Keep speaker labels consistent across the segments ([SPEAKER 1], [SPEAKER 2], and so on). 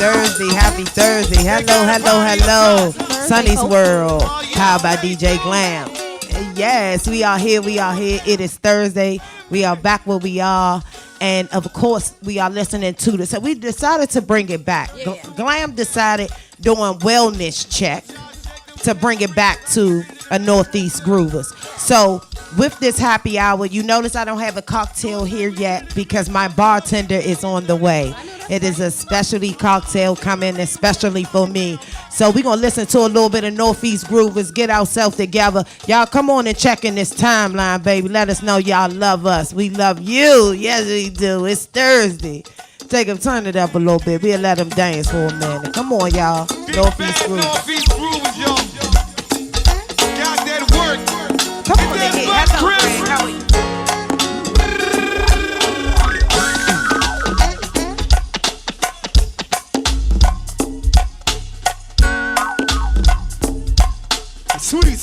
[SPEAKER 1] Thursday. Happy Thursday. Hello. Sunny's World. How about DJ Glam? Yes, we are here. It is Thursday. We are back where we are. And of course, we are listening to this. So we decided to bring it back. Yeah. Glam decided doing wellness check to bring it back to a Northeast Groovers. So with this happy hour, you notice I don't have a cocktail here yet because my bartender is on the way. It is a specialty cocktail coming especially for me. So we're going to listen to a little bit of Northeast Groovers, get ourselves together. Y'all come on and check in this timeline, baby. Let us know y'all love us. We love you. Yes, we do. It's Thursday. Take them, turn it up a little bit. We'll let them dance for a minute. Come on, y'all. Northeast Groovers.
[SPEAKER 2] Northeast Groovers, y'all. Got that work.
[SPEAKER 1] Come on in here. Hello, Craig. How are you?
[SPEAKER 2] Sweet.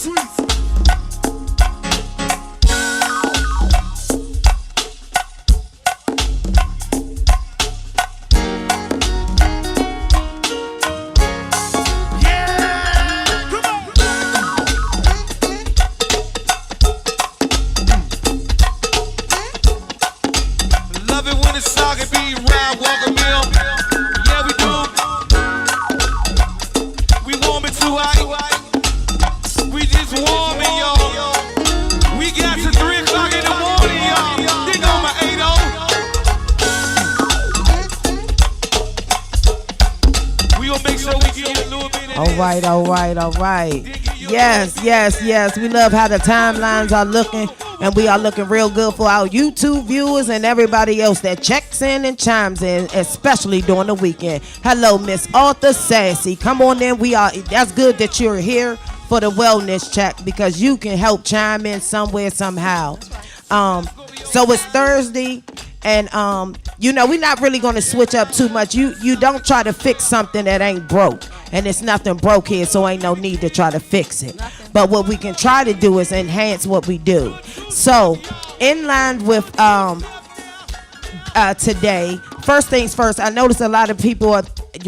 [SPEAKER 2] All right. Yes. We love how the timelines are looking, and we are looking real good for our YouTube viewers and everybody else that checks in and chimes in, especially during the weekend. Hello, Miss Arthur Sassy. Come on in. That's good that you're here for the wellness check because you can help chime in somewhere, somehow. So it's Thursday. And we're not really going to switch up too much. You don't try to fix something that ain't broke. And it's nothing broke here, so ain't no need to try to fix it. But what we can try to do is enhance what we do. So, in line with today, first things first, I noticed a lot of people are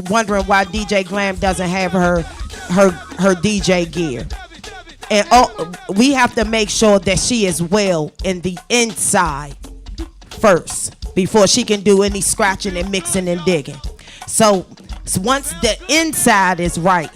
[SPEAKER 2] wondering why DJ Glam doesn't have her DJ gear. And we have to make sure that she is well in the inside first before she can do any scratching and mixing and digging. So once the inside is right,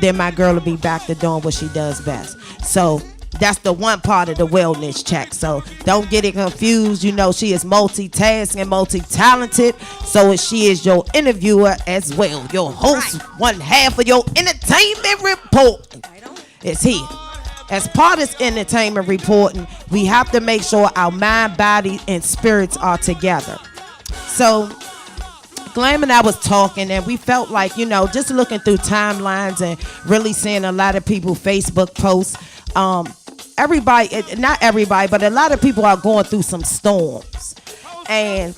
[SPEAKER 2] then my girl will be back to doing what she does best. So that's the one part of the wellness check. So don't get it confused. You know, she is multitasking, multi-talented. So she is your interviewer as well. Your host, one half of your entertainment report is here. As part of entertainment reporting, we have to make sure our mind, body, and spirits are together. So Glam and I was talking, and we felt like, just looking through timelines and really seeing a lot of people Facebook posts. Not everybody, but a lot of people are going through some storms. And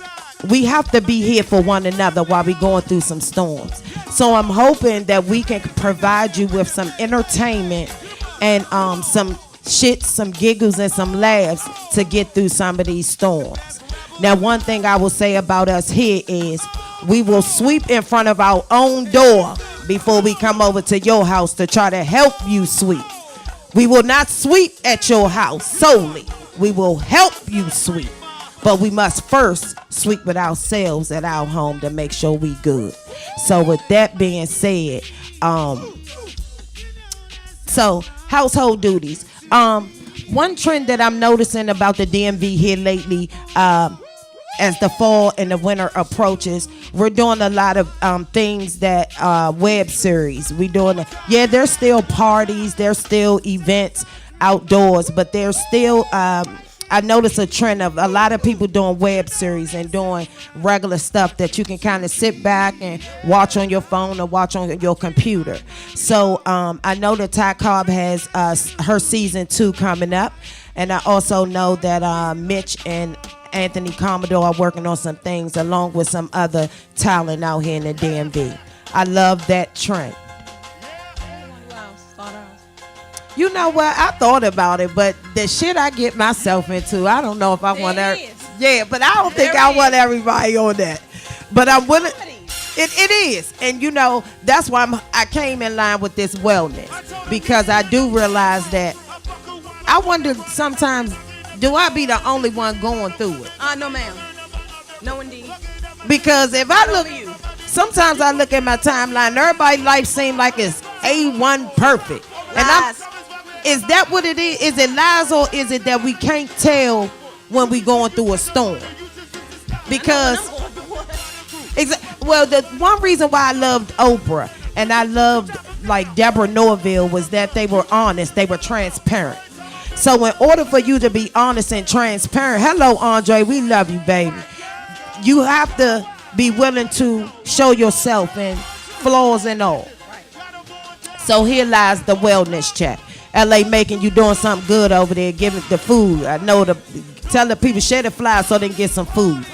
[SPEAKER 2] we have to be here for one another while we're going through some storms. So I'm hoping that we can provide you with some entertainment and some shit, some giggles, and some laughs to get through some of these storms. Now, one thing I will say about us here is we will sweep in front of our own door before we come over to your house to try to help you sweep. We will not sweep at your house solely. We will help you sweep. But we must first sweep with ourselves at our home to make sure we good. So with that being said, so household duties. One trend that I'm noticing about the DMV here lately, as the fall and the winter approaches, we're doing a lot of things that web series. There's still parties, there's still events outdoors, but there's still I noticed a trend of a lot of people doing web series and doing regular stuff that you can kind of sit back and watch on your phone or watch on your computer. So I know that Ty Cobb has her season 2 coming up, and I also know that Mitch and Anthony Commodore are working on some things along with some other talent out here in the DMV. I love that trend. You know what? I thought about it, but the shit I get myself into, I don't know if I want to. Yeah, but I don't think I want everybody on that. But I'm willing. It is. And you know, that's why I came in line with this wellness. Because I do realize that I wonder sometimes, do I be the only one going through it?
[SPEAKER 1] No, ma'am. No, indeed.
[SPEAKER 2] Because if I look, sometimes I look at my timeline, everybody's life seems like it's A1 perfect.
[SPEAKER 1] Lies.
[SPEAKER 2] Is that what it is? Is it lies, or is it that we can't tell when we going through a storm? Because, well, the one reason why I loved Oprah and I loved like Deborah Norville was that they were honest, they were transparent. So in order for you to be honest and transparent, hello Andre, we love you, baby. You have to be willing to show yourself and flaws and all. So here lies the wellness check. LA making you doing something good over there, giving the food. I know tell the people share the flyer so they can get some food.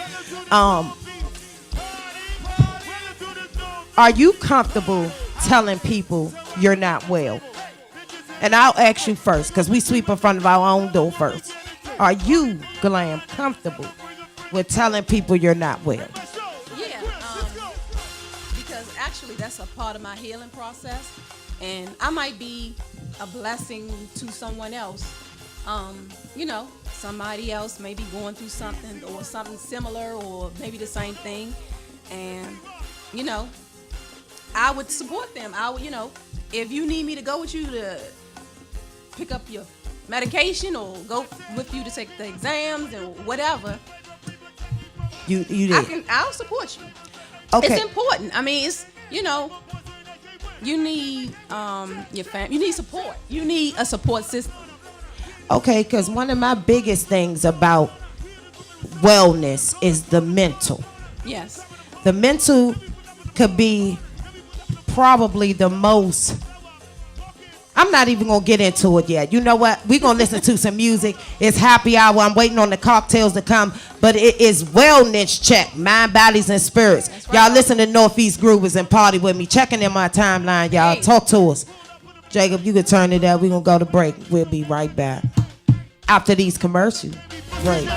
[SPEAKER 2] Are you comfortable telling people you're not well? And I'll ask you first, because we sweep in front of our own door first. Are you, Glam, comfortable with telling people you're not well?
[SPEAKER 1] Yeah, because actually that's a part of my healing process. And I might be a blessing to someone else. You know, somebody else may be going through something or something similar or maybe the same thing. And, you know, I would support them. I would, you know, if you need me to go with you to pick up your medication or go with you to take the exams or whatever,
[SPEAKER 2] you did.
[SPEAKER 1] I'll support you.
[SPEAKER 2] Okay.
[SPEAKER 1] It's important. I mean, it's, you know, you need your family. You need support. You need a support system.
[SPEAKER 2] Okay, because one of my biggest things about wellness is the mental.
[SPEAKER 1] Yes.
[SPEAKER 2] The mental could be probably the most. I'm not even going to get into it yet. You know what? We're going to listen to some music. It's happy hour. I'm waiting on the cocktails to come. But it is wellness check. Mind, bodies, and spirits. Right. Y'all listen to Northeast Groovers and party with me. Checking in my timeline, y'all. Hey. Talk to us. Jacob, you can turn it up. We're going to go to break. We'll be right back. After these commercials. Break.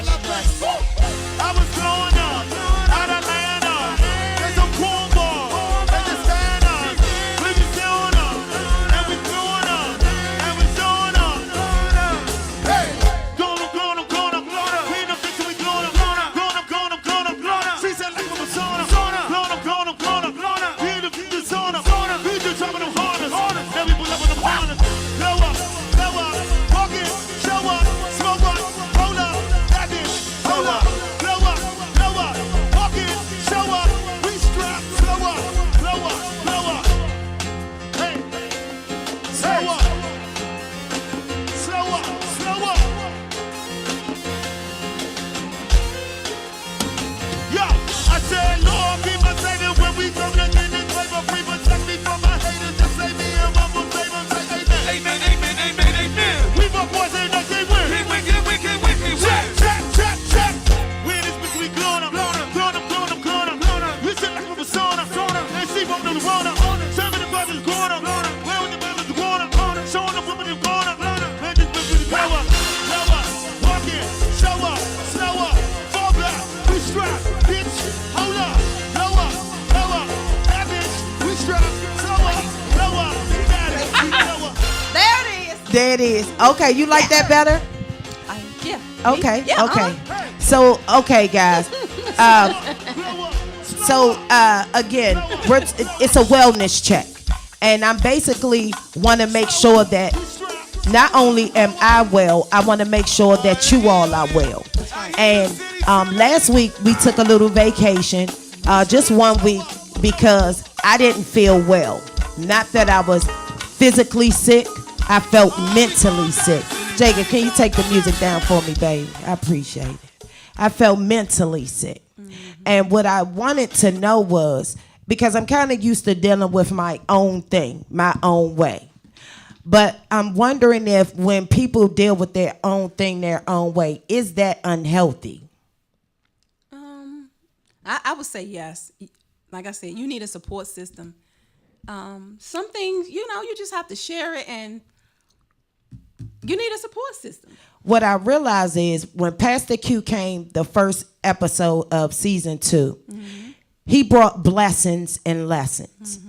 [SPEAKER 2] There it is. Okay, you like that better?
[SPEAKER 1] Yeah.
[SPEAKER 2] Okay.
[SPEAKER 1] Yeah,
[SPEAKER 2] okay. So, okay, guys. Again, it's a wellness check, and I'm basically want to make sure that not only am I well, I want to make sure that you all are well. And last week we took a little vacation, just 1 week, because I didn't feel well. Not that I was physically sick. I felt mentally sick. Jacob, can you take the music down for me, baby? I appreciate it. I felt mentally sick. Mm-hmm. And what I wanted to know was, because I'm kind of used to dealing with my own thing, my own way. But I'm wondering if when people deal with their own thing their own way, is that unhealthy?
[SPEAKER 1] I would say yes. Like I said, you need a support system. Some things, you know, you just have to share it, and you need a support system.
[SPEAKER 2] What I realized is when Pastor Q came the first episode of season 2, mm-hmm. he brought blessings and lessons.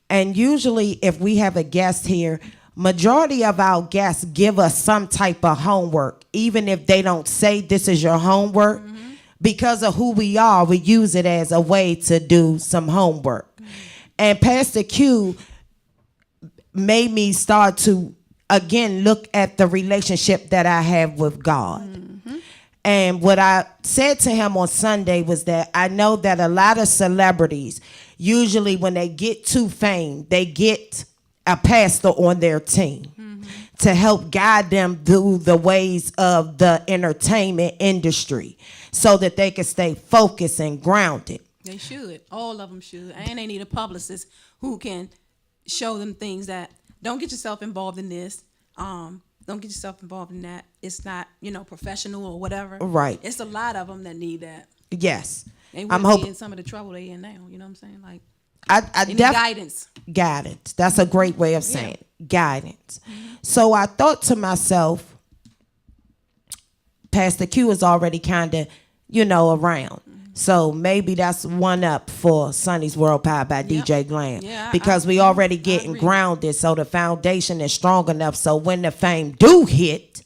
[SPEAKER 2] And usually if we have a guest here, majority of our guests give us some type of homework, even if they don't say this is your homework. Because of who we are, we use it as a way to do some homework. And Pastor Q made me start to, again, look at the relationship that I have with God. And what I said to him on Sunday was that I know that a lot of celebrities, usually when they get to fame, they get a pastor on their team to help guide them through the ways of the entertainment industry so that they can stay focused and grounded.
[SPEAKER 3] They should. All of them should. And they need a publicist who can show them things that don't get yourself involved in this. Don't get yourself involved in that. It's not, professional or whatever.
[SPEAKER 2] Right.
[SPEAKER 3] It's a lot of them that need that.
[SPEAKER 2] Yes.
[SPEAKER 3] They wouldn't be in some of the trouble they in now. You know what I'm saying? Like,
[SPEAKER 2] I
[SPEAKER 3] need guidance.
[SPEAKER 2] Guidance. That's a great way of saying it. Guidance. So I thought to myself, Pastor Q is already kind of, around. So maybe that's one up for Sonny's World Powered by DJ Glam.
[SPEAKER 3] Yeah,
[SPEAKER 2] because we already getting grounded, so the foundation is strong enough. So when the fame do hit,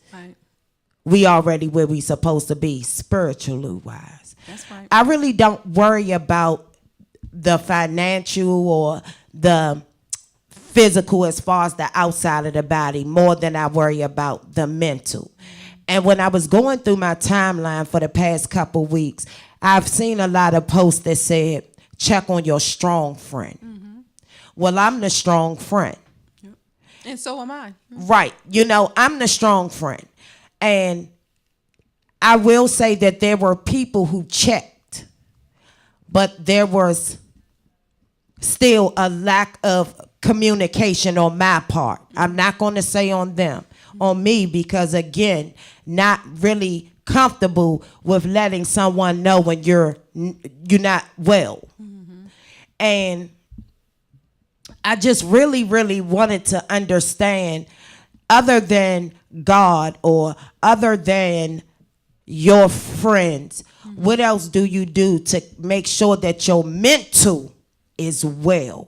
[SPEAKER 2] we already where we supposed to be spiritually wise.
[SPEAKER 3] That's right.
[SPEAKER 2] I really don't worry about the financial or the physical as far as the outside of the body more than I worry about the mental. And when I was going through my timeline for the past couple weeks, I've seen a lot of posts that said, check on your strong friend. Well, I'm the strong friend.
[SPEAKER 3] And so am I.
[SPEAKER 2] Right. I'm the strong friend. And I will say that there were people who checked, but there was still a lack of communication on my part. I'm not going to say on them, on me, because again, not really comfortable with letting someone know when you're not well. And I just really, really wanted to understand, other than God or other than your friends, what else do you do to make sure that your mental is well?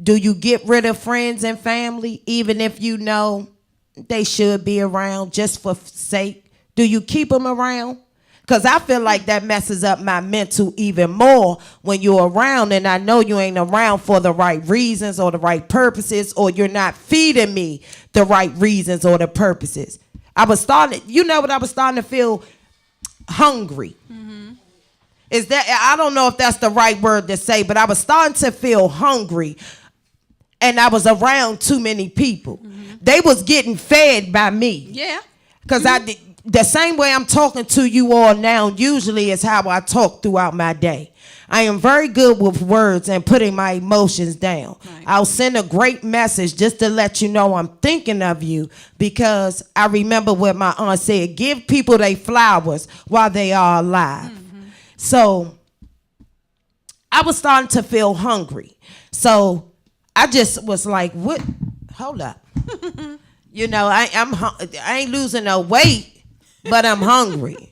[SPEAKER 2] Do you get rid of friends and family, even if you know they should be around just for sake? Do you keep them around? Because I feel like that messes up my mental even more when you're around and I know you ain't around for the right reasons or the right purposes, or you're not feeding me the right reasons or the purposes. I was starting to feel hungry. Is that, I don't know if that's the right word to say, but I was starting to feel hungry and I was around too many people. They was getting fed by me.
[SPEAKER 3] Yeah.
[SPEAKER 2] Because the same way I'm talking to you all now usually is how I talk throughout my day. I am very good with words and putting my emotions down. Right. I'll send a great message just to let you know I'm thinking of you, because I remember what my aunt said, give people their flowers while they are alive. So I was starting to feel hungry. So I just was like, what? Hold up. I ain't losing no weight, but I'm hungry.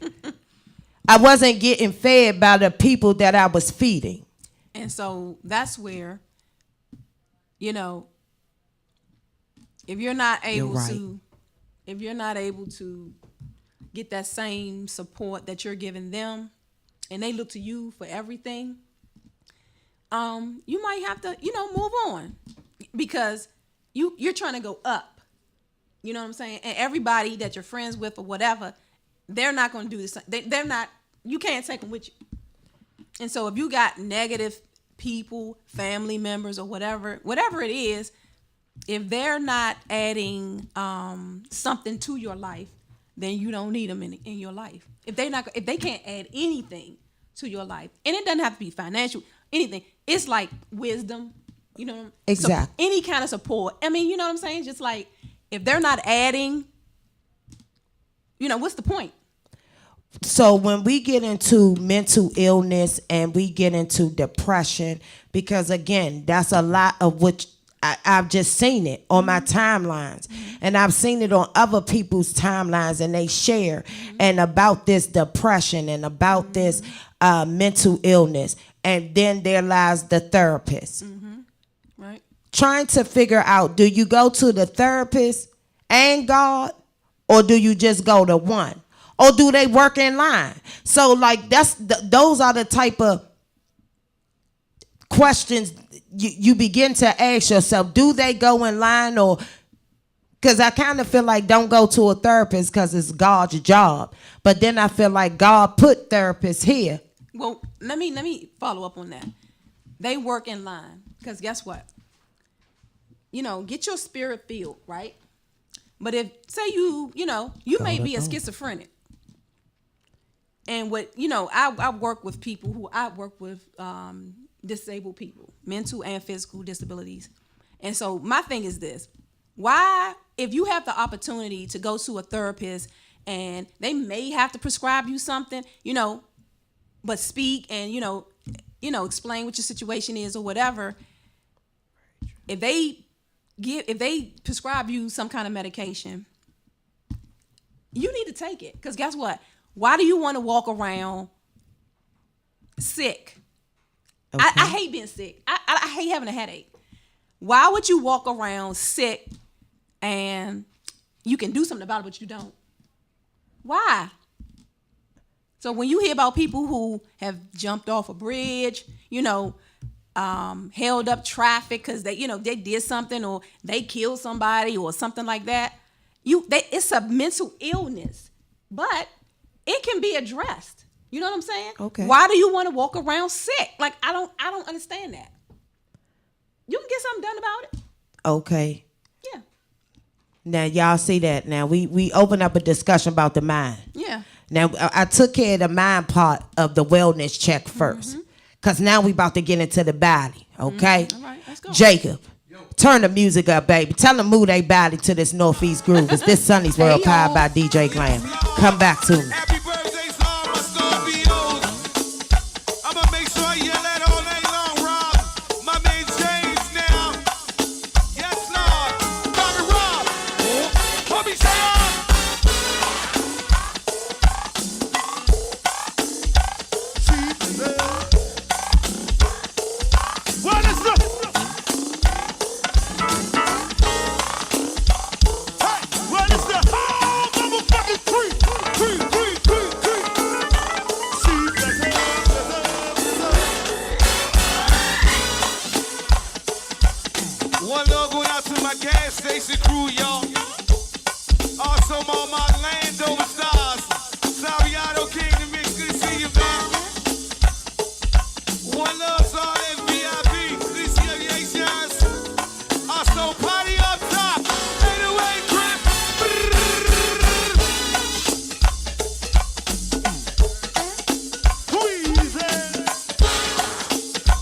[SPEAKER 2] I wasn't getting fed by the people that I was feeding.
[SPEAKER 3] And so that's where, if you're not able to get that same support that you're giving them, and they look to you for everything, you might have to, move on, because you're trying to go up. You know what I'm saying? And everybody that you're friends with or whatever, they're not going to do this. They're not. You can't take them with you. And so if you got negative people, family members, or whatever it is, if they're not adding something to your life, then you don't need them in your life. If they can't add anything to your life, and it doesn't have to be financial, anything. It's like wisdom,
[SPEAKER 2] Exactly.
[SPEAKER 3] So any kind of support. I mean, you know what I'm saying? Just like, if they're not adding, what's the point?
[SPEAKER 2] So when we get into mental illness and we get into depression, because again, that's a lot of which I've just seen it on my timelines, and I've seen it on other people's timelines, and they share and about this depression and about this mental illness, and then there lies the therapist,
[SPEAKER 3] Right.
[SPEAKER 2] trying to figure out, do you go to the therapist and God, or do you just go to one, or do they work in line? So like those are the type of questions you begin to ask yourself. Do they go in line, or because I kind of feel like don't go to a therapist because it's God's job, but then I feel like God put therapists here.
[SPEAKER 3] Well, let me follow up on that. They work in line because guess what? Get your spirit filled, right? But if say you may be a schizophrenic, and I work with people who I work with disabled people, mental and physical disabilities. And so my thing is this: why, if you have the opportunity to go to a therapist and they may have to prescribe you something, but speak and explain what your situation is or whatever, if they prescribe you some kind of medication, you need to take it. Because guess what? Why do you want to walk around sick? Okay. I hate being sick. I hate having a headache. Why would you walk around sick and you can do something about it, but you don't? Why? So when you hear about people who have jumped off a bridge, held up traffic because they did something, or they killed somebody or something like that, it's a mental illness, but it can be addressed. You know what I'm saying?
[SPEAKER 2] Okay.
[SPEAKER 3] Why do you want to walk around sick? Like I don't understand that. You can get something done about it.
[SPEAKER 2] Okay.
[SPEAKER 3] Yeah.
[SPEAKER 2] Now y'all see that. Now we open up a discussion about the mind.
[SPEAKER 3] Yeah.
[SPEAKER 2] Now I took care of the mind part of the wellness check first, because now we about to get into the body. Okay.
[SPEAKER 3] All right, let's go.
[SPEAKER 2] Jacob, turn the music up, baby. Tell them move they body to this Northeast groove. It's this Sonny's World, powered by DJ Glam. Come back to me.
[SPEAKER 4] Happy birthday to all my Scorpios. I'ma make sure I yell that all night long, Rob. My man James now. Yes, Lord. Bobby Rob. Bobby Shalom. What is the... Hey, what is the... Oh, motherfucking creep. One love going out to my gas station crew, y'all. Also, all my Orlando stars. Saviano King to mix. Good to see you, man. One love to all that VIP. Good to see you, Asians. Also, party up top. Anyway, grip.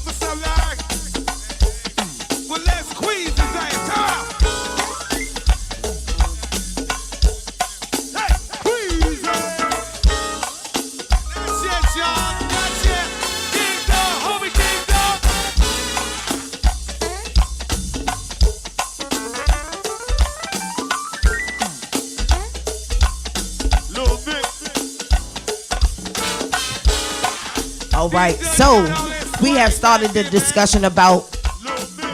[SPEAKER 4] What's up, Larry? Well, let's squeeze this thing. Come on. Hey, squeeze it. That's it, y'all. That's it. King Dog, homie King Dog. Little bit.
[SPEAKER 2] All right, so we have started the discussion about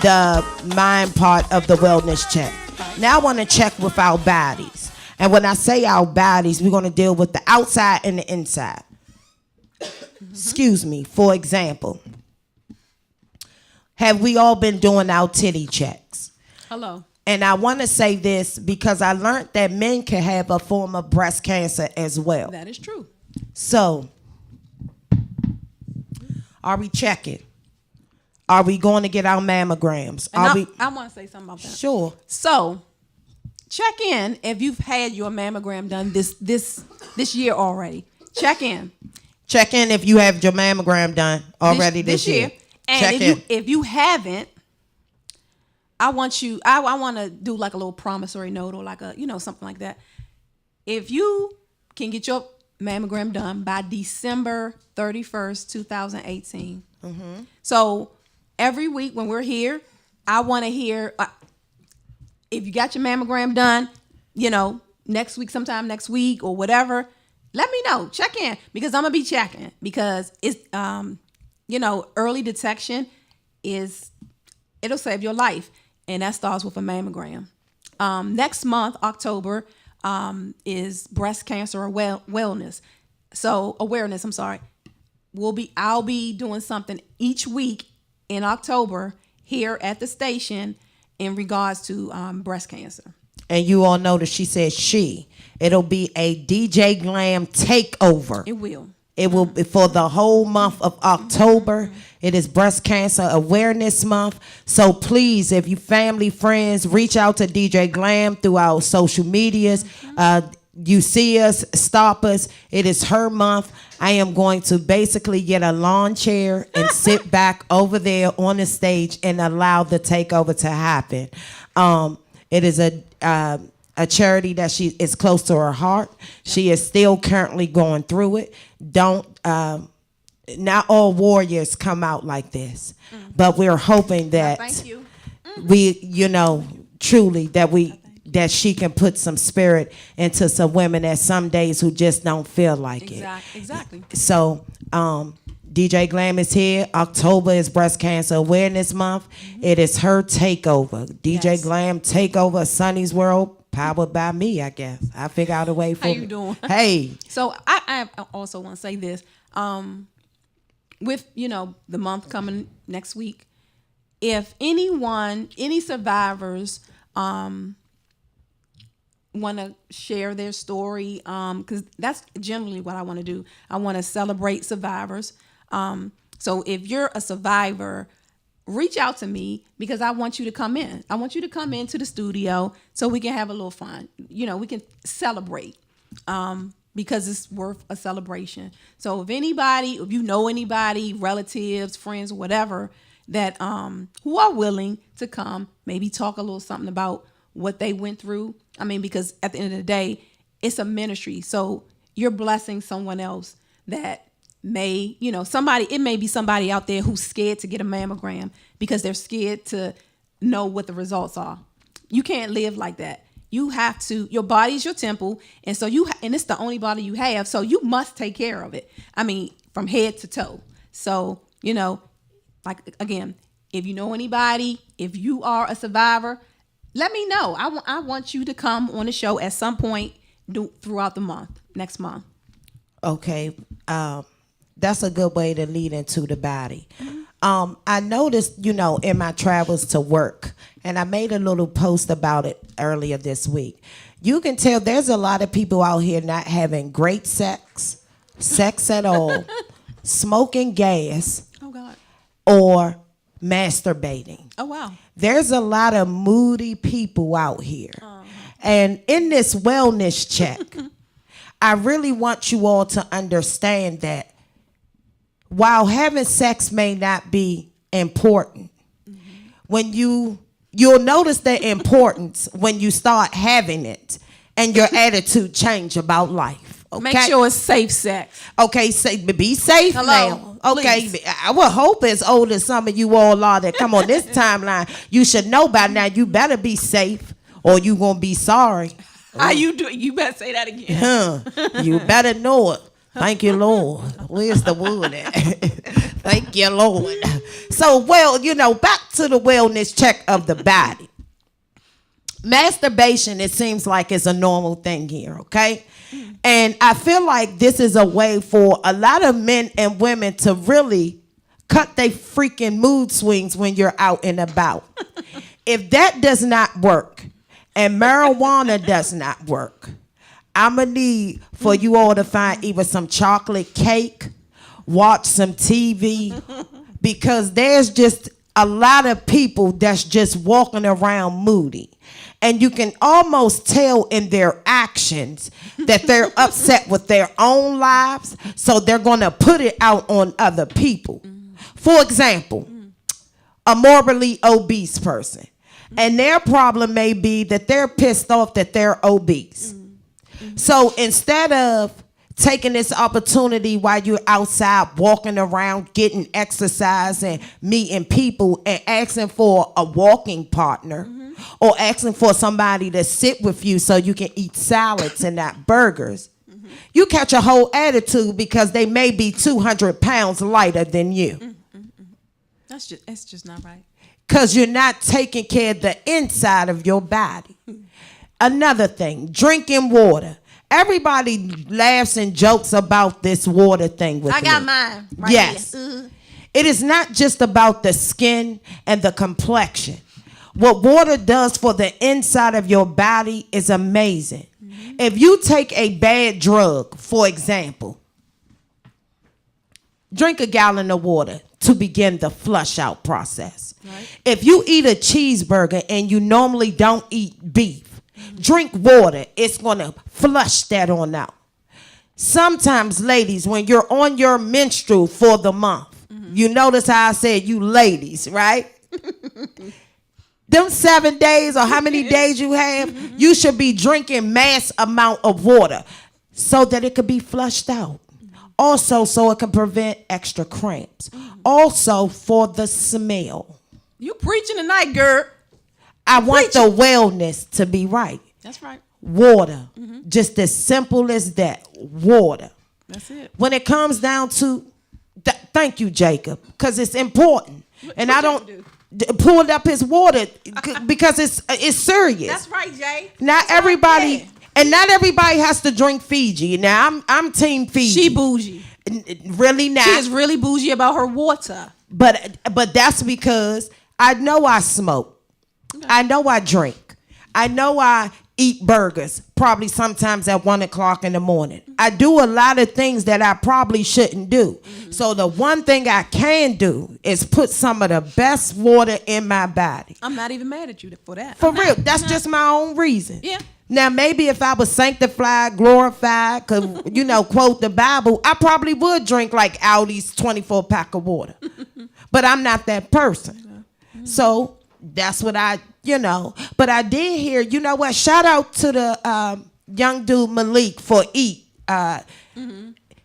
[SPEAKER 2] the mind part of the wellness check. Now I want to check with our bodies. And when I say our bodies, we're going to deal with the outside and the inside. Excuse me. For example, have we all been doing our titty checks?
[SPEAKER 3] Hello.
[SPEAKER 2] And I want to say this because I learned that men can have a form of breast cancer as well.
[SPEAKER 3] That is true.
[SPEAKER 2] So, are we checking? Are we going to get our mammograms?
[SPEAKER 3] And I want to say something about that.
[SPEAKER 2] Sure.
[SPEAKER 3] So, check in if you've had your mammogram done this year already. Check in.
[SPEAKER 2] Check in if you have your mammogram done already this year.
[SPEAKER 3] And
[SPEAKER 2] Check
[SPEAKER 3] if you haven't, I want to do like a little promissory note or like a, something like that. If you can get your mammogram done by December 31st, 2018. So every week when we're here, I want to hear if you got your mammogram done, sometime next week or whatever. Let me know. Check in because I'm gonna be checking because it's early detection it'll save your life, and that starts with a mammogram. Next month, October, is breast cancer awareness. So awareness. I'm sorry. I'll be doing something each week in October here at the station in regards to breast cancer.
[SPEAKER 2] And you all know that she said it'll be a DJ Glam takeover.
[SPEAKER 3] It will.
[SPEAKER 2] It will be for the whole month of October. It is Breast Cancer Awareness Month. So please, if you family, friends, reach out to DJ Glam through our social medias. You see us, stop us. It is her month. I am going to basically get a lawn chair and sit back over there on the stage and allow the takeover to happen. It is a charity that she is close to her heart. She is still currently going through it. Not all warriors come out like this, but we're hoping that
[SPEAKER 3] Thank you.
[SPEAKER 2] truly that she can put some spirit into some women that some days who just don't feel like it.
[SPEAKER 3] Exactly.
[SPEAKER 2] So, DJ Glam is here. October is Breast Cancer Awareness Month. It is her takeover. DJ Glam takeover, Sonny's World. Powered by me, I guess. I figure out a way for
[SPEAKER 3] How you doing?
[SPEAKER 2] Hey.
[SPEAKER 3] So I also want to say this. With, the month coming next week, if any survivors want to share their story, because that's generally what I want to do. I want to celebrate survivors. So if you're a survivor, reach out to me because I want you to come in. I want you to come into the studio so we can have a little fun. We can celebrate because it's worth a celebration. So if you know anybody, relatives, friends, whatever, that who are willing to come, maybe talk a little something about what they went through. I mean, because at the end of the day, it's a ministry. So you're blessing someone else that may, it may be somebody out there who's scared to get a mammogram because they're scared to know what the results are. You can't live like that. You have to, your body's your temple. And so and it's the only body you have. So you must take care of it. I mean, from head to toe. So, like, again, if you know anybody, if you are a survivor, let me know. I want you to come on the show at some point throughout the month, next month.
[SPEAKER 2] Okay. That's a good way to lead into the body. I noticed, in my travels to work, and I made a little post about it earlier this week. You can tell there's a lot of people out here not having great sex at all, smoking gas,
[SPEAKER 3] oh God,
[SPEAKER 2] or masturbating.
[SPEAKER 3] Oh wow.
[SPEAKER 2] There's a lot of moody people out here. And in this wellness check, I really want you all to understand that while having sex may not be important, when you'll notice the importance when you start having it and your attitude change about life. Okay?
[SPEAKER 3] Make sure it's safe sex.
[SPEAKER 2] Okay, be safe now. Okay,
[SPEAKER 3] please.
[SPEAKER 2] I would hope as old as some of you all are that come on this timeline, you should know by now you better be safe or you gonna be sorry.
[SPEAKER 3] How you do? You better say that again.
[SPEAKER 2] You better know it. Thank you, Lord. Where's the wood at? Thank you, Lord. So, back to the wellness check of the body. Masturbation, it seems like it's a normal thing here, okay? And I feel like this is a way for a lot of men and women to really cut their freaking mood swings when you're out and about. If that does not work and marijuana does not work, I'm going to need for you all to find either some chocolate cake, watch some TV, because there's just a lot of people that's just walking around moody. And you can almost tell in their actions that they're upset with their own lives, so they're going to put it out on other people. For example, a morbidly obese person. And their problem may be that they're pissed off that they're obese. So instead of taking this opportunity while you're outside walking around, getting exercise and meeting people and asking for a walking partner or asking for somebody to sit with you so you can eat salads and not burgers, you catch a whole attitude because they may be 200 pounds lighter than you.
[SPEAKER 3] That's just not right.
[SPEAKER 2] Because you're not taking care of the inside of your body. Another thing, drinking water. Everybody laughs and jokes about this water thing with me.
[SPEAKER 3] I got mine right
[SPEAKER 2] yes.
[SPEAKER 3] here.
[SPEAKER 2] It is not just about the skin and the complexion. What water does for the inside of your body is amazing. If you take a bad drug, for example, drink a gallon of water to begin the flush out process. Right. If you eat a cheeseburger and you normally don't eat beef, drink water. It's going to flush that on out. Sometimes, ladies, when you're on your menstrual for the month, you notice how I said you ladies, right? Them 7 days or how many days you have, you should be drinking mass amount of water so that it could be flushed out. Also, so it can prevent extra cramps. Also, for the smell.
[SPEAKER 3] You preaching tonight, girl.
[SPEAKER 2] I want the wellness to be right.
[SPEAKER 3] That's right.
[SPEAKER 2] Water. Just as simple as that. Water.
[SPEAKER 3] That's it.
[SPEAKER 2] When it comes down to, thank you, Jacob, because it's important. And I don't pull up his water because it's serious.
[SPEAKER 3] That's right, Jay.
[SPEAKER 2] Not everybody, and not everybody has to drink Fiji. Now I'm team Fiji.
[SPEAKER 3] She bougie.
[SPEAKER 2] Really not.
[SPEAKER 3] She is really bougie about her water.
[SPEAKER 2] But that's because I know I smoke. Okay. I know I drink. I know I eat burgers, probably sometimes at 1 o'clock in the morning. I do a lot of things that I probably shouldn't do. So the one thing I can do is put some of the best water in my body.
[SPEAKER 3] I'm not even mad at you for that.
[SPEAKER 2] For real. That's just my own reason.
[SPEAKER 3] Yeah.
[SPEAKER 2] Now, maybe if I was sanctified, glorified, could, quote the Bible, I probably would drink like Audi's 24-pack of water. But I'm not that person. So that's what But I did hear, you know what? Shout out to the young dude Malik for Eat.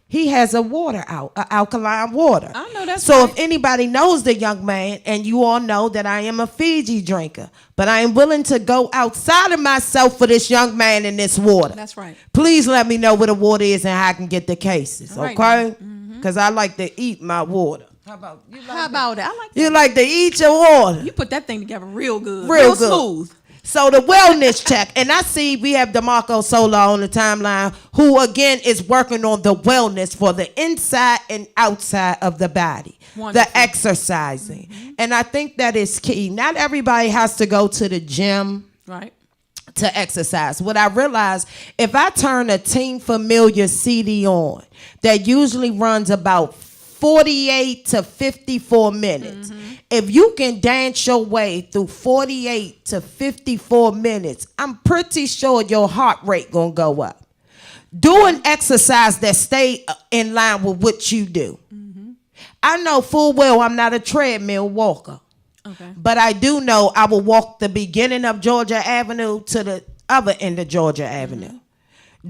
[SPEAKER 2] He has a water alkaline water.
[SPEAKER 3] I know that's
[SPEAKER 2] so
[SPEAKER 3] right.
[SPEAKER 2] If anybody knows the young man, and you all know that I am a Fiji drinker, but I am willing to go outside of myself for this young man in this water.
[SPEAKER 3] That's right.
[SPEAKER 2] Please let me know where the water is and how I can get the cases,
[SPEAKER 3] right,
[SPEAKER 2] okay? Because I like to eat my water.
[SPEAKER 3] How about that? I like that.
[SPEAKER 2] You like to eat your water.
[SPEAKER 3] You put that thing together real good.
[SPEAKER 2] Real good.
[SPEAKER 3] Smooth.
[SPEAKER 2] So the wellness check, and I see we have DeMarco Sola on the timeline, who again is working on the wellness for the inside and outside of the body,
[SPEAKER 3] Wonderful.
[SPEAKER 2] The exercising. And I think that is key. Not everybody has to go to the gym to exercise. What I realized, if I turn a Team Familiar CD on, that usually runs about 48 to 54 minutes. If you can dance your way through 48 to 54 minutes, I'm pretty sure your heart rate gonna go up. Do an exercise that stay in line with what you do. I know full well I'm not a treadmill walker. Okay. But I do know I will walk the beginning of Georgia Avenue to the other end of Georgia Avenue.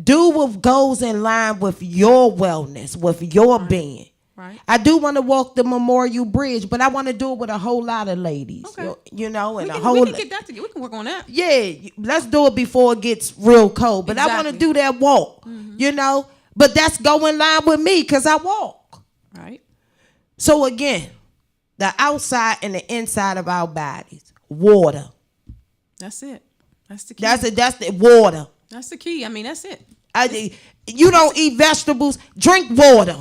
[SPEAKER 2] Do what goes in line with your wellness, with your being. Right. I do want to walk the Memorial Bridge, but I want to do it with a whole lot of ladies. Okay. And
[SPEAKER 3] we can get that together. We can work on that.
[SPEAKER 2] Yeah, let's do it before it gets real cold. But I want to do that walk, But that's go in line with me because I walk. Right. So again, the outside and the inside of our bodies, water.
[SPEAKER 3] That's it. That's the key.
[SPEAKER 2] That's the water.
[SPEAKER 3] That's the key. I mean, that's it.
[SPEAKER 2] You don't eat vegetables, drink water.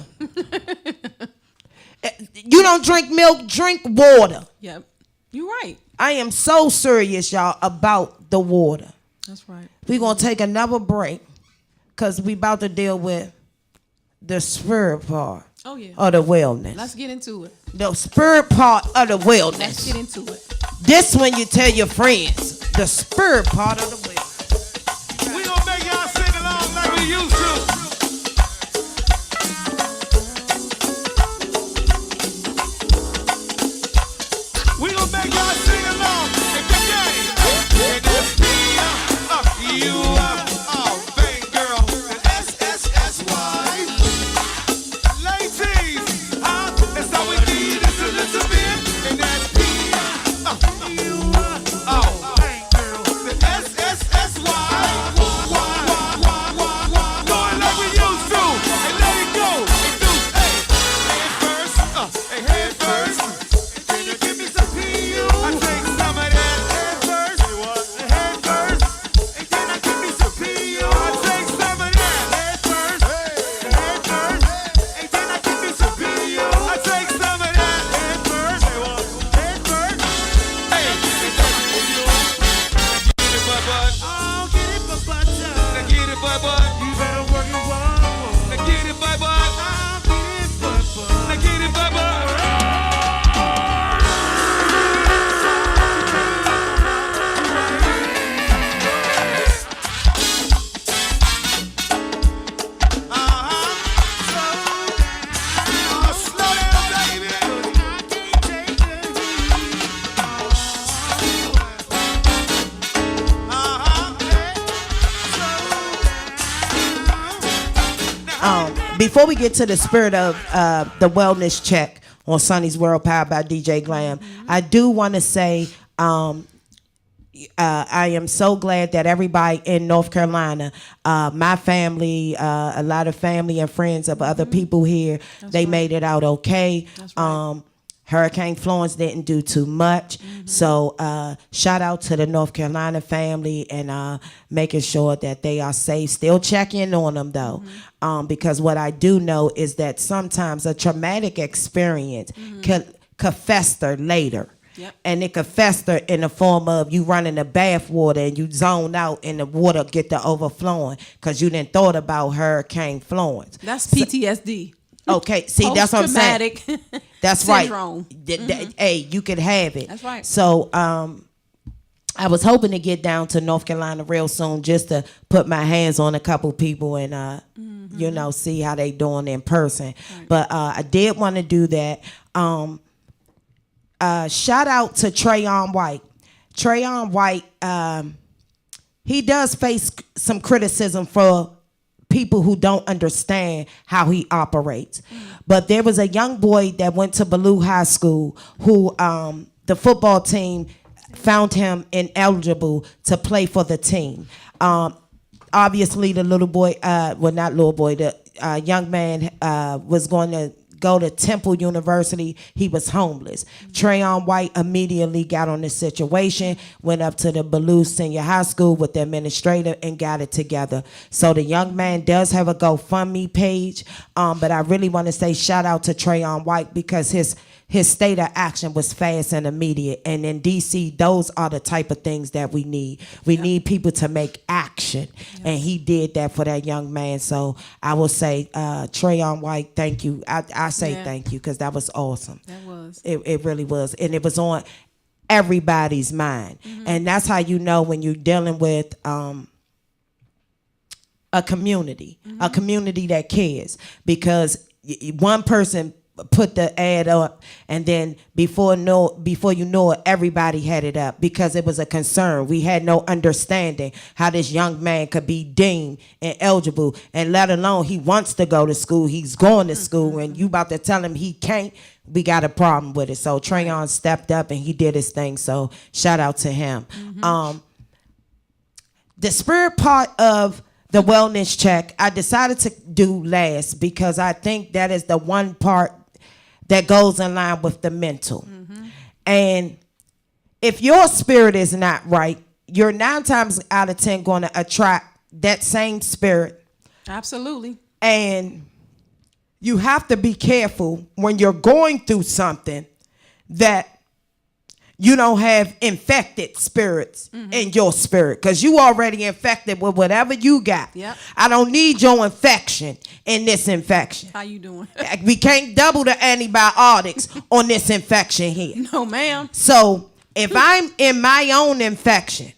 [SPEAKER 2] You don't drink milk, drink water.
[SPEAKER 3] Yep. You're right.
[SPEAKER 2] I am so serious, y'all, about the water.
[SPEAKER 3] That's right.
[SPEAKER 2] We're going to take another break because we about to deal with the spirit part of the wellness.
[SPEAKER 3] Let's get into it.
[SPEAKER 2] The spirit part of the wellness.
[SPEAKER 3] Let's get into it.
[SPEAKER 2] This when you tell your friends, the spirit part of the wellness.
[SPEAKER 4] We gonna make y'all sing along like we used to. We gonna make y'all sing along. And that's me, you, oh, bang girl. And SSSY.
[SPEAKER 2] before we get to the spirit of the wellness check on Sonny's World Powered by DJ Glam, I do want to say I am so glad that everybody in North Carolina, my family, a lot of family and friends of other people here, they made it out okay.
[SPEAKER 3] That's right.
[SPEAKER 2] Hurricane Florence didn't do too much. So shout out to the North Carolina family and making sure that they are safe. Still check in on them though. Because what I do know is that sometimes a traumatic experience could fester later.
[SPEAKER 3] Yep.
[SPEAKER 2] And it could fester in the form of you running the bath water and you zone out and the water get to overflowing because you didn't thought about Hurricane Florence.
[SPEAKER 3] That's PTSD.
[SPEAKER 2] Okay, see, that's what I'm saying.
[SPEAKER 3] Post-traumatic
[SPEAKER 2] That's
[SPEAKER 3] syndrome.
[SPEAKER 2] Right. Hey, you could have it.
[SPEAKER 3] That's right.
[SPEAKER 2] So I was hoping to get down to North Carolina real soon just to put my hands on a couple people and, you know, see how they doing in person.
[SPEAKER 3] Right.
[SPEAKER 2] But I did want to do that. Shout out to Trayon White. Trayon White, he does face some criticism for people who don't understand how he operates. But there was a young boy that went to Ballou High School who the football team found him ineligible to play for the team. Obviously, the little boy, the young man was going to go to Temple University. He was homeless. Trayon White immediately got on the situation, went up to the Ballou Senior High School with the administrator and got it together. So the young man does have a GoFundMe page, but I really want to say shout out to Trayon White because his state of action was fast and immediate. And in DC, those are the type of things that we need. We need people to make action. And he did that for that young man. So I will say, Trayon White, thank you. I say thank you because that was awesome.
[SPEAKER 3] That was.
[SPEAKER 2] It really was. And it was on everybody's mind. And that's how you know when you're dealing with a community that cares. Because one person put the ad up and then before you know it, everybody had it up because it was a concern. We had no understanding how this young man could be deemed ineligible, and let alone he wants to go to school, he's going to school, and you about to tell him he can't. We got a problem with it. So Trayon stepped up and he did his thing, so shout out to him. The spirit part of the wellness check I decided to do last because I think that is the one part that goes in line with the mental. And if your spirit is not right, you're 9 times out of 10 going to attract that same spirit.
[SPEAKER 3] Absolutely.
[SPEAKER 2] And you have to be careful when you're going through something that you don't have infected spirits in your spirit because you already infected with whatever you got.
[SPEAKER 3] Yep.
[SPEAKER 2] I don't need your infection in this infection.
[SPEAKER 3] How you doing?
[SPEAKER 2] We can't double the antibiotics on this infection here.
[SPEAKER 3] No, ma'am.
[SPEAKER 2] So if I'm in my own infection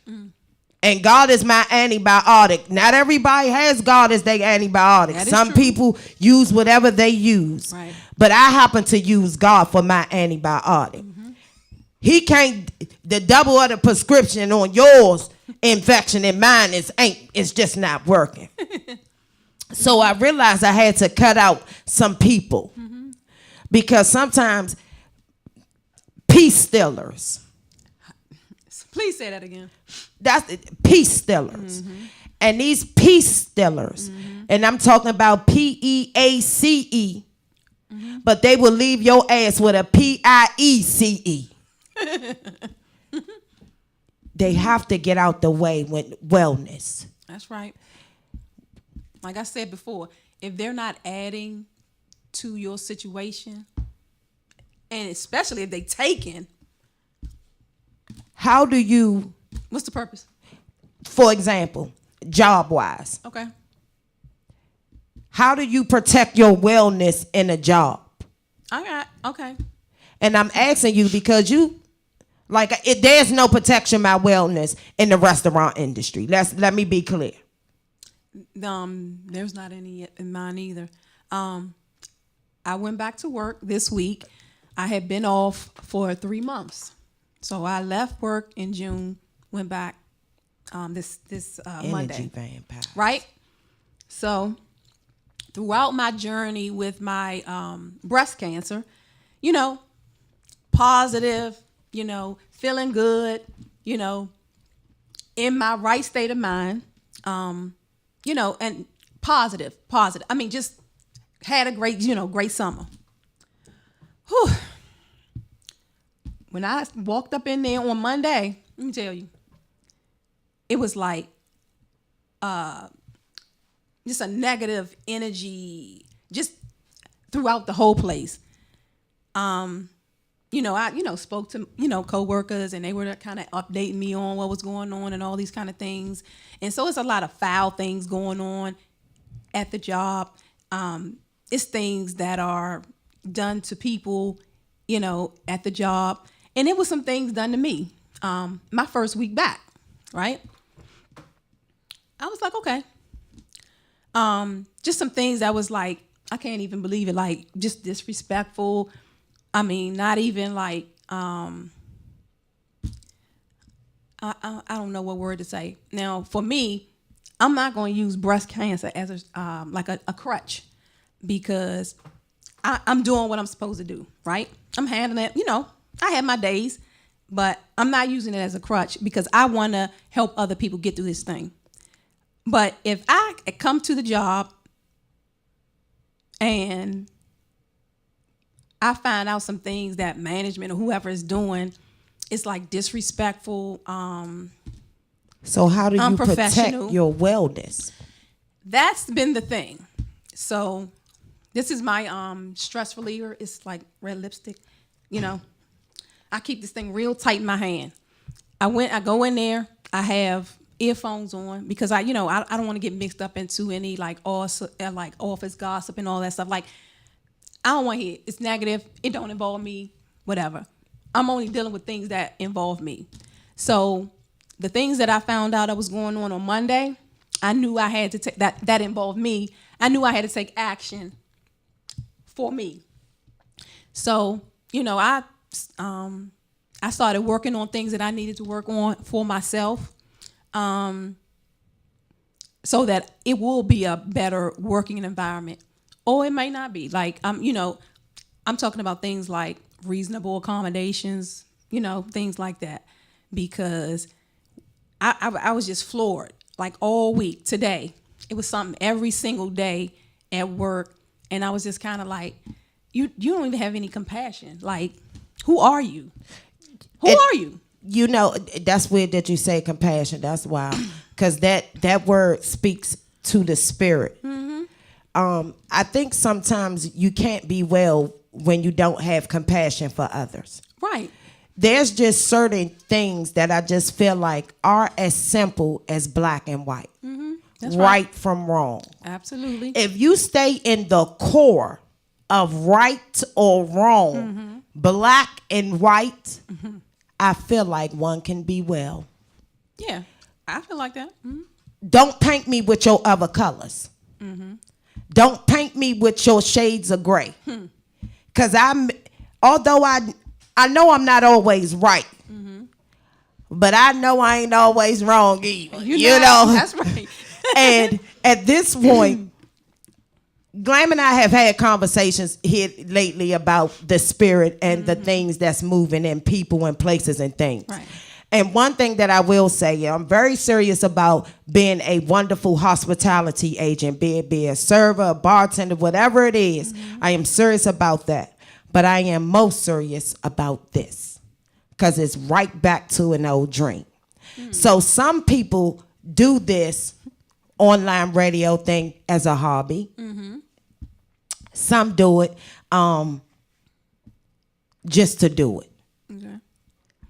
[SPEAKER 2] and God is my antibiotic, not everybody has God as their antibiotic.
[SPEAKER 3] That is
[SPEAKER 2] Some
[SPEAKER 3] true.
[SPEAKER 2] people use whatever they use.
[SPEAKER 3] Right.
[SPEAKER 2] But I happen to use God for my antibiotic. He can't, the double of the prescription on yours infection and mine is just not working. So I realized I had to cut out some people because sometimes peace stealers.
[SPEAKER 3] Please say that again.
[SPEAKER 2] That's peace stealers. And these peace stealers, and I'm talking about PEACE, but they will leave your ass with a PIECE. They have to get out the way with wellness.
[SPEAKER 3] That's right. Like I said before, if they're not adding to your situation, and especially if they taking,
[SPEAKER 2] How do you,
[SPEAKER 3] what's the purpose?
[SPEAKER 2] for example, job-wise,
[SPEAKER 3] Okay.
[SPEAKER 2] how do you protect your wellness in a job?
[SPEAKER 3] All right. Okay.
[SPEAKER 2] And I'm asking you because there's no protection my wellness in the restaurant industry. Let me be clear.
[SPEAKER 3] There's not any in mine either. I went back to work this week. I had been off for 3 months, so I left work in June. Went back this Monday.
[SPEAKER 2] Energy vampire.
[SPEAKER 3] Right. So throughout my journey with my breast cancer, you know, positive, you know, feeling good, you know, in my right state of mind, you know, and positive. I mean, just had a great, you know, great summer. Whew. When I walked up in there on Monday, let me tell you, it was like just a negative energy just throughout the whole place. You know, I, you know, spoke to, you know, coworkers, and they were kind of updating me on what was going on and all these kind of things. And so it's a lot of foul things going on at the job. It's things that are done to people, you know, at the job. And it was some things done to me. My first week back, right? I was like, okay. Just some things that was like, I can't even believe it, like just disrespectful. I mean, not even like, I don't know what word to say. Now, for me, I'm not going to use breast cancer as a, like a crutch, because I'm doing what I'm supposed to do, right? I'm handling it, you know, I have my days, but I'm not using it as a crutch because I want to help other people get through this thing. But if I come to the job and I find out some things that management or whoever is doing, it's like disrespectful.
[SPEAKER 2] So how do you protect
[SPEAKER 3] unprofessional.
[SPEAKER 2] your wellness?
[SPEAKER 3] That's been the thing. So this is my stress reliever. It's like red lipstick. You know, I keep this thing real tight in my hand. I go in there. I have earphones on because I don't want to get mixed up into any like office gossip and all that stuff. Like, I don't want to hear it. It's negative. It don't involve me. Whatever. I'm only dealing with things that involve me. So the things that I found out that was going on Monday, I knew I had to take that involved me. I knew I had to take action for me. So, you know, I started working on things that I needed to work on for myself, so that it will be a better working environment. Or it may not be. Like, you know, I'm talking about things like reasonable accommodations, you know, things like that. Because I was just floored. Like all week, today, it was something every single day at work. And I was just kind of like, you don't even have any compassion. Like, who are you? Who are you?
[SPEAKER 2] You know, that's weird that you say compassion. That's wild. Because that word speaks to the spirit. Mm-hmm. I think sometimes you can't be well when you don't have compassion for others.
[SPEAKER 3] Right.
[SPEAKER 2] There's just certain things that I just feel like are as simple as black and white.
[SPEAKER 3] Mm-hmm. That's
[SPEAKER 2] right from wrong.
[SPEAKER 3] Absolutely.
[SPEAKER 2] If you stay in the core of right or wrong, mm-hmm. black and white, mm-hmm. I feel like one can be well. Yeah,
[SPEAKER 3] I feel like that. Mm-hmm.
[SPEAKER 2] Don't paint me with your other colors. Mm-hmm. Don't paint me with your shades of gray. Because although I know I'm not always right, mm-hmm. but I know I ain't always wrong either. You know?
[SPEAKER 3] That's right.
[SPEAKER 2] And at this point, Glam and I have had conversations here lately about the spirit and mm-hmm. the things that's moving in people and places and things.
[SPEAKER 3] Right.
[SPEAKER 2] And one thing that I will say, I'm very serious about being a wonderful hospitality agent, be it a server, a bartender, whatever it is. Mm-hmm. I am serious about that. But I am most serious about this because it's right back to an old dream. Mm-hmm. So some people do this online radio thing as a hobby. Mm-hmm. Some do it just to do it. Okay.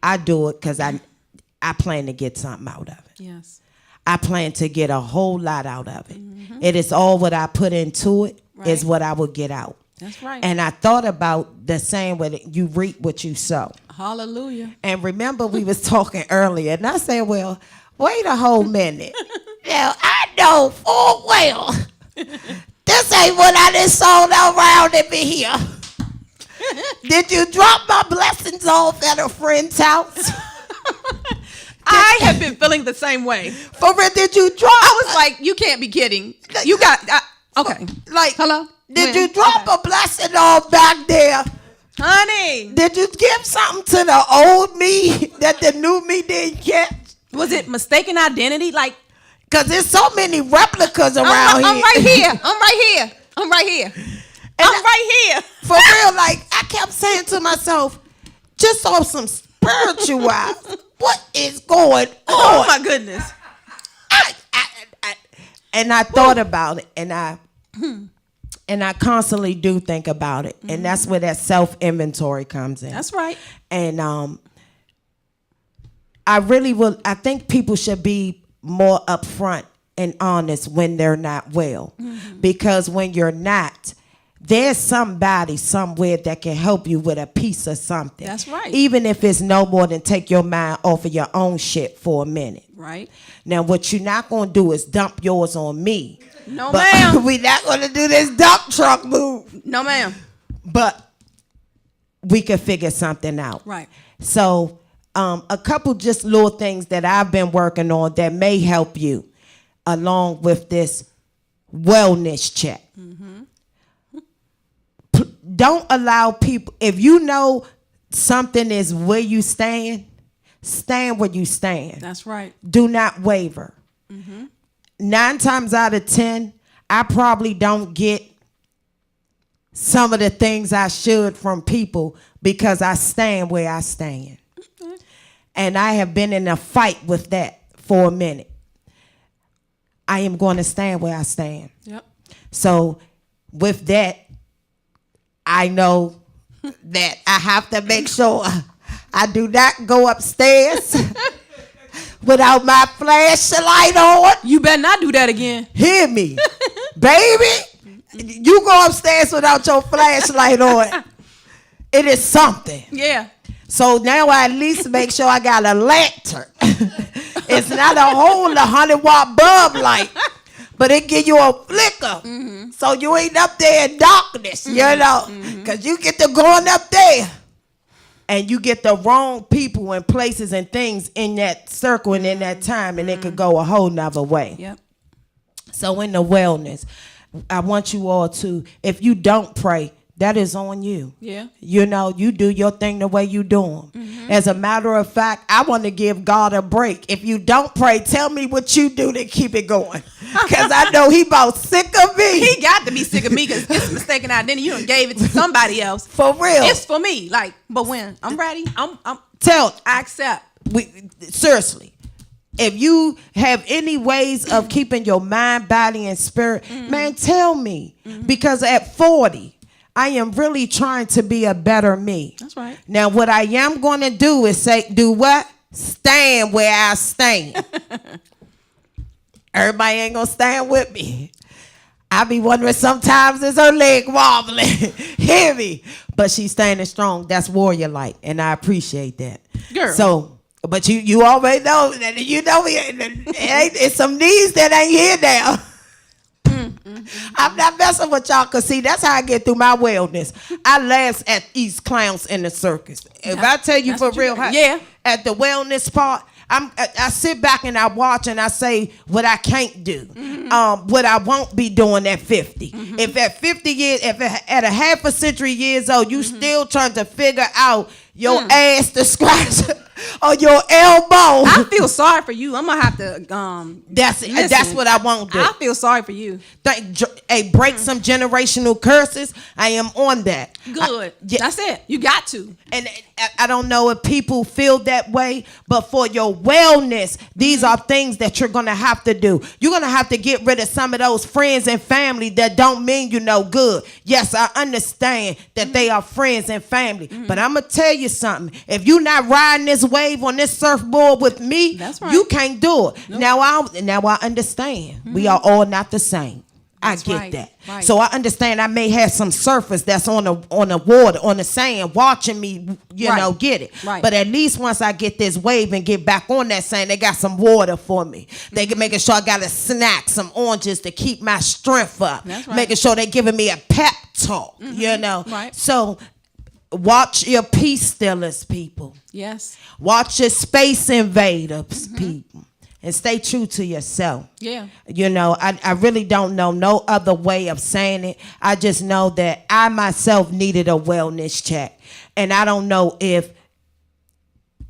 [SPEAKER 2] I do it because I plan to get something out of it.
[SPEAKER 3] Yes.
[SPEAKER 2] I plan to get a whole lot out of it. Mm-hmm. It is all what I put into it is what I will get out.
[SPEAKER 3] That's right.
[SPEAKER 2] And I thought about the saying where you reap what you sow.
[SPEAKER 3] Hallelujah.
[SPEAKER 2] And remember we was talking earlier, and I said, well, wait a whole minute. Now, I know full well this ain't what I done sold around in here. Did you drop my blessings off at a friend's house?
[SPEAKER 3] I have been feeling the same way.
[SPEAKER 2] For real, did you drop?
[SPEAKER 3] I was like, you can't be kidding. You got, Okay.
[SPEAKER 2] Like,
[SPEAKER 3] hello?
[SPEAKER 2] did you drop a blessing on back there?
[SPEAKER 3] Honey.
[SPEAKER 2] Did you give something to the old me that the new me didn't get?
[SPEAKER 3] Was it mistaken identity? Like,
[SPEAKER 2] because there's so many replicas around here.
[SPEAKER 3] I'm right here. I'm right here. I'm right here. I'm right here.
[SPEAKER 2] For real, like, I kept saying to myself, just on some spiritual eyes, what is going on?
[SPEAKER 3] Oh, my goodness.
[SPEAKER 2] And I thought about it, and I constantly do think about it. And that's where that self-inventory comes in.
[SPEAKER 3] That's right.
[SPEAKER 2] And I think people should be more upfront and honest when they're not well. Because when you're not, there's somebody somewhere that can help you with a piece of something.
[SPEAKER 3] That's right.
[SPEAKER 2] Even if it's no more than take your mind off of your own shit for a minute.
[SPEAKER 3] Right.
[SPEAKER 2] Now, what you're not going to do is dump yours on me.
[SPEAKER 3] No,
[SPEAKER 2] but
[SPEAKER 3] ma'am.
[SPEAKER 2] We're not going to do this dump truck move.
[SPEAKER 3] No, ma'am.
[SPEAKER 2] But we could figure something out.
[SPEAKER 3] Right.
[SPEAKER 2] So a couple just little things that I've been working on that may help you along with this wellness check. Don't allow people, if you know something is where you stand where you stand.
[SPEAKER 3] That's right.
[SPEAKER 2] Do not waver. 9 times out of 10, I probably don't get some of the things I should from people because I stand where I stand. And I have been in a fight with that for a minute. I am going to stand where I stand.
[SPEAKER 3] Yep.
[SPEAKER 2] So with that, I know that I have to make sure I do not go upstairs without my flashlight on.
[SPEAKER 3] You better not do that again.
[SPEAKER 2] Hear me. Baby, you go upstairs without your flashlight on. It is something.
[SPEAKER 3] Yeah.
[SPEAKER 2] So now I at least make sure I got a lantern. It's not a whole 100-watt bulb light, but it give you a flicker. So you ain't up there in darkness, you know, because you get to going up there and you get the wrong people and places and things in that circle and in that time, and it could go a whole nother way.
[SPEAKER 3] Yep.
[SPEAKER 2] So in the wellness, I want you all to, if you don't pray, that is on you.
[SPEAKER 3] Yeah.
[SPEAKER 2] You know, you do your thing the way you do them. As a matter of fact, I want to give God a break. If you don't pray, tell me what you do to keep it going. Because I know he about sick of me.
[SPEAKER 3] He got to be sick of me because it's mistaken identity. You done gave it to somebody else.
[SPEAKER 2] For real.
[SPEAKER 3] It's for me. Like, but when I'm ready, I accept.
[SPEAKER 2] Seriously. If you have any ways of keeping your mind, body, and spirit, man, tell me. Because at 40, I am really trying to be a better me.
[SPEAKER 3] That's right.
[SPEAKER 2] Now, what I am going to do is do what? Stand where I stand. Everybody ain't going to stand with me. I be wondering sometimes is her leg wobbling. Hear me. But she's standing strong. That's warrior-like, and I appreciate that.
[SPEAKER 3] Girl.
[SPEAKER 2] So, but you already know that you know it's some knees that ain't here now. I'm not messing with y'all because see that's how I get through my wellness. I laugh at these clowns in the circus. If I tell you for real, at the wellness part, I sit back and I watch and I say what I can't do, what I won't be doing at 50. If at 50 years, if at a half a century years old, you still trying to figure out your ass to scratch or your elbow.
[SPEAKER 3] I feel sorry for you. I'm gonna have to
[SPEAKER 2] that's what I won't do.
[SPEAKER 3] I feel sorry for you.
[SPEAKER 2] Break some generational curses. I am on that.
[SPEAKER 3] Good. That's it. You got to.
[SPEAKER 2] And I don't know if people feel that way, but for your wellness, these are things that you're gonna have to do. You're gonna have to get rid of some of those friends and family that don't mean you no good. Yes, I understand that they are friends and family, but I'm gonna tell you something. If you're not riding this wave on this surfboard with me,
[SPEAKER 3] that's right.
[SPEAKER 2] You can't do it. Nope. Now I understand. We are all not the same.
[SPEAKER 3] That's
[SPEAKER 2] I get
[SPEAKER 3] right.
[SPEAKER 2] that.
[SPEAKER 3] Right.
[SPEAKER 2] So I understand I may have some surfers that's on the water, on the sand, watching me, you know, get it.
[SPEAKER 3] Right.
[SPEAKER 2] But at least once I get this wave and get back on that sand, they got some water for me. They can making sure I got a snack, some oranges to keep my strength up.
[SPEAKER 3] That's right.
[SPEAKER 2] Making sure they giving me a pep talk, you know.
[SPEAKER 3] Right.
[SPEAKER 2] So watch your peace stealers, people.
[SPEAKER 3] Yes.
[SPEAKER 2] Watch your space invaders, people. and stay true to yourself.
[SPEAKER 3] Yeah.
[SPEAKER 2] You know, I really don't know no other way of saying it. I just know that I myself needed a wellness check. And I don't know if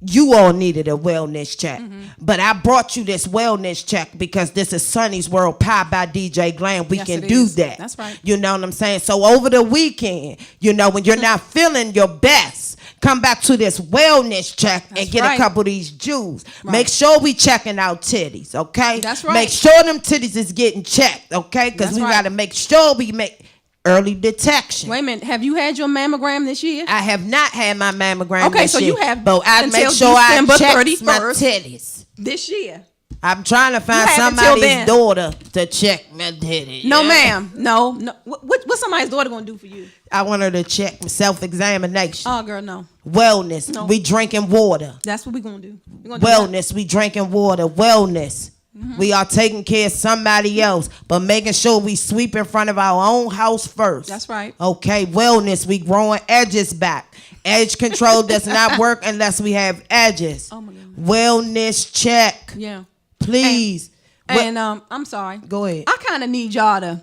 [SPEAKER 2] you all needed a wellness check. But I brought you this wellness check because this is Sonny's World, powered by DJ Glam. We
[SPEAKER 3] Yes,
[SPEAKER 2] can
[SPEAKER 3] it
[SPEAKER 2] do
[SPEAKER 3] is.
[SPEAKER 2] that.
[SPEAKER 3] That's right.
[SPEAKER 2] You know what I'm saying? So over the weekend, you know, when you're not feeling your best, come back to this wellness check and
[SPEAKER 3] That's
[SPEAKER 2] get
[SPEAKER 3] right.
[SPEAKER 2] a couple of these Jews.
[SPEAKER 3] Right.
[SPEAKER 2] Make sure we checking out titties, okay?
[SPEAKER 3] That's right.
[SPEAKER 2] Make sure them titties is getting checked, okay? Because
[SPEAKER 3] That's
[SPEAKER 2] we
[SPEAKER 3] right.
[SPEAKER 2] got to make sure we make early detection.
[SPEAKER 3] Wait a minute. Have you had your mammogram this year?
[SPEAKER 2] I have not had my mammogram
[SPEAKER 3] Okay,
[SPEAKER 2] this
[SPEAKER 3] so
[SPEAKER 2] year,
[SPEAKER 3] you have
[SPEAKER 2] but I
[SPEAKER 3] until
[SPEAKER 2] make sure
[SPEAKER 3] December
[SPEAKER 2] I check
[SPEAKER 3] 31st.
[SPEAKER 2] my titties.
[SPEAKER 3] This year?
[SPEAKER 2] I'm trying to find
[SPEAKER 3] have until
[SPEAKER 2] somebody's
[SPEAKER 3] then.
[SPEAKER 2] daughter to check my titties.
[SPEAKER 3] No,
[SPEAKER 2] yeah?
[SPEAKER 3] ma'am. No. What's somebody's daughter gonna do for you?
[SPEAKER 2] I want her to check self-examination.
[SPEAKER 3] Oh, girl, no.
[SPEAKER 2] Wellness.
[SPEAKER 3] No.
[SPEAKER 2] We drinking water.
[SPEAKER 3] That's what we're gonna do. We're gonna do
[SPEAKER 2] Wellness. We drinking water. Wellness. We are taking care of somebody else, but making sure we sweep in front of our own house first.
[SPEAKER 3] That's right.
[SPEAKER 2] Okay, wellness. We growing edges back. Edge control does not work unless we have edges.
[SPEAKER 3] Oh my God.
[SPEAKER 2] Wellness check.
[SPEAKER 3] that. Yeah.
[SPEAKER 2] Please.
[SPEAKER 3] And I'm sorry.
[SPEAKER 2] Go ahead.
[SPEAKER 3] I kind of need y'all to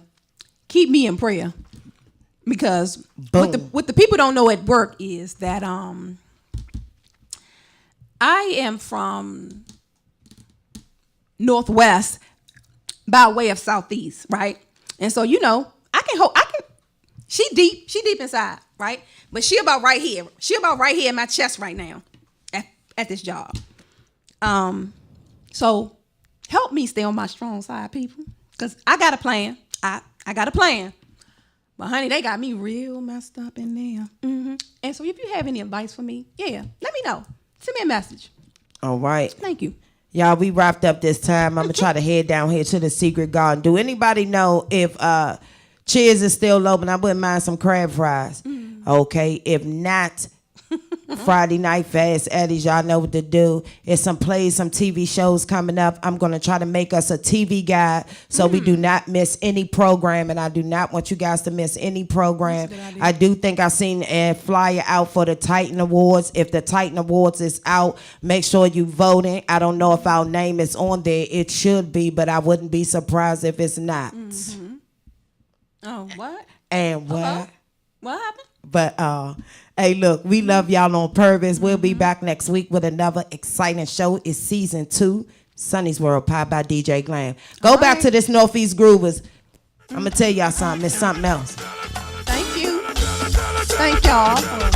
[SPEAKER 3] keep me in prayer because
[SPEAKER 2] Boom.
[SPEAKER 3] what the people don't know at work is that I am from Northwest by way of Southeast, right? And so, you know, she deep inside, right? But she about right here in my chest right now at this job. So help me stay on my strong side, people, because I got a plan. I got a plan. But honey, they got me real messed up in there. And so if you have any advice for me, yeah, let me know. Send me a message.
[SPEAKER 2] All right.
[SPEAKER 3] Thank you.
[SPEAKER 2] Y'all, we wrapped up this time. I'm going to try to head down here to the Secret Garden. Do anybody know if Cheers is still open? I wouldn't mind some crab fries. Okay. If not, Friday night Fast Eddie's, y'all know what to do. It's some plays, some TV shows coming up. I'm going to try to make us a TV guide so we do not miss any program, and I do not want you guys to miss any program.
[SPEAKER 3] That's a good idea.
[SPEAKER 2] I do think I've seen a flyer out for the Titan Awards. If the Titan Awards is out, make sure you voting. I don't know if our name is on there. It should be, but I wouldn't be surprised if it's not.
[SPEAKER 3] Oh, what?
[SPEAKER 2] And what?
[SPEAKER 3] What happened?
[SPEAKER 2] But hey, look, we love y'all on purpose. We'll be back next week with another exciting show. It's season 2, Sonny's World, powered by DJ Glam. Go back to this Northeast Groovers. I'm gonna tell y'all something. It's something else.
[SPEAKER 3] Thank you. Thank y'all.